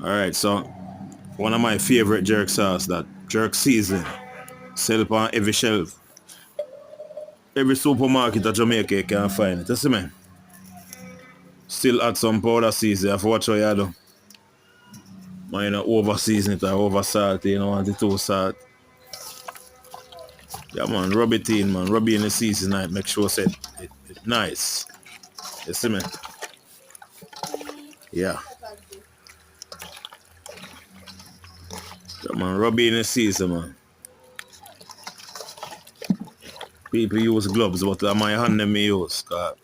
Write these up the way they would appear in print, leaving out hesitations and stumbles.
Alright, so one of my favorite jerk sauce, that jerk season, sell on every shelf. Every supermarket at Jamaica you can find it. You see me? Still add some powder season. You have to watch what you do. Man, you know, over season it or over salt, you don't want it too salt. Yeah man, rub it in man. Rub it in the season night. Make sure it nice. You see me? Yeah. Yeah man, rub it in the season man. People use gloves, but my hand them me use. Cause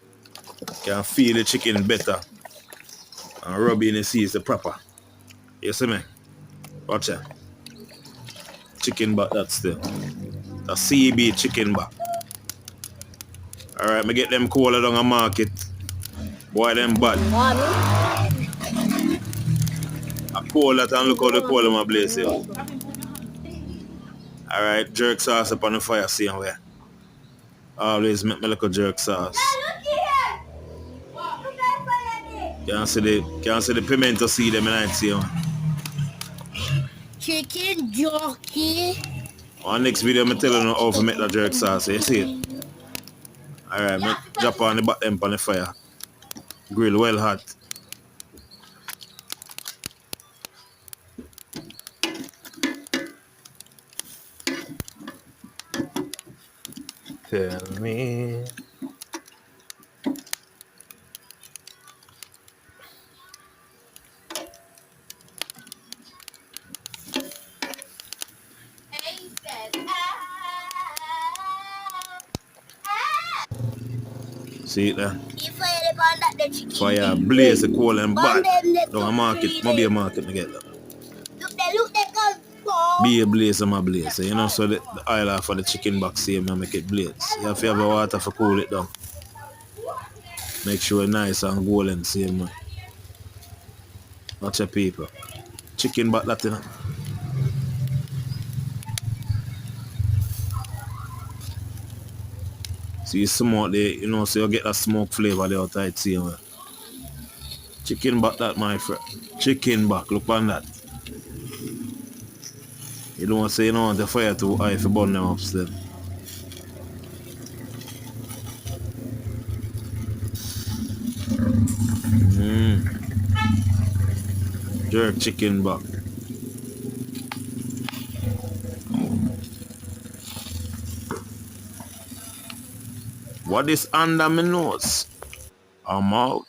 can feel the chicken better. And rub it in the season proper. You see me? Watch it. Chicken back that still. The CB chicken back. Alright, me get them cola down a market. Boy, them bad. I call that and look how the cola my blaze here. Alright, jerk sauce up on the fire, see where. Always make me look a jerk sauce. Can't see the pimento seed them in see you. Chicken jockey. On next video, I'm telling you how to make that jerk sauce. You see it? Alright, me drop on the bottom on the fire. Grill well hot. Tell me. See it there? Fire blaze the coal and bad. Down a market, maybe a market to get that. Look there, Be a blaze and my blaze. So, you know, so the oil off for the chicken box same and make it blaze. You have to have a water for cool it down. Make sure it's nice and golden same way. Watch your people. Chicken back that, you know. So you smoke there, you know, so you get that smoke flavor there outside same way. Chicken back that, my friend. Chicken back, look on that. You don't say you don't want the fire too high if you burn them up still. Jerk chicken back. What is under my nose? I'm out.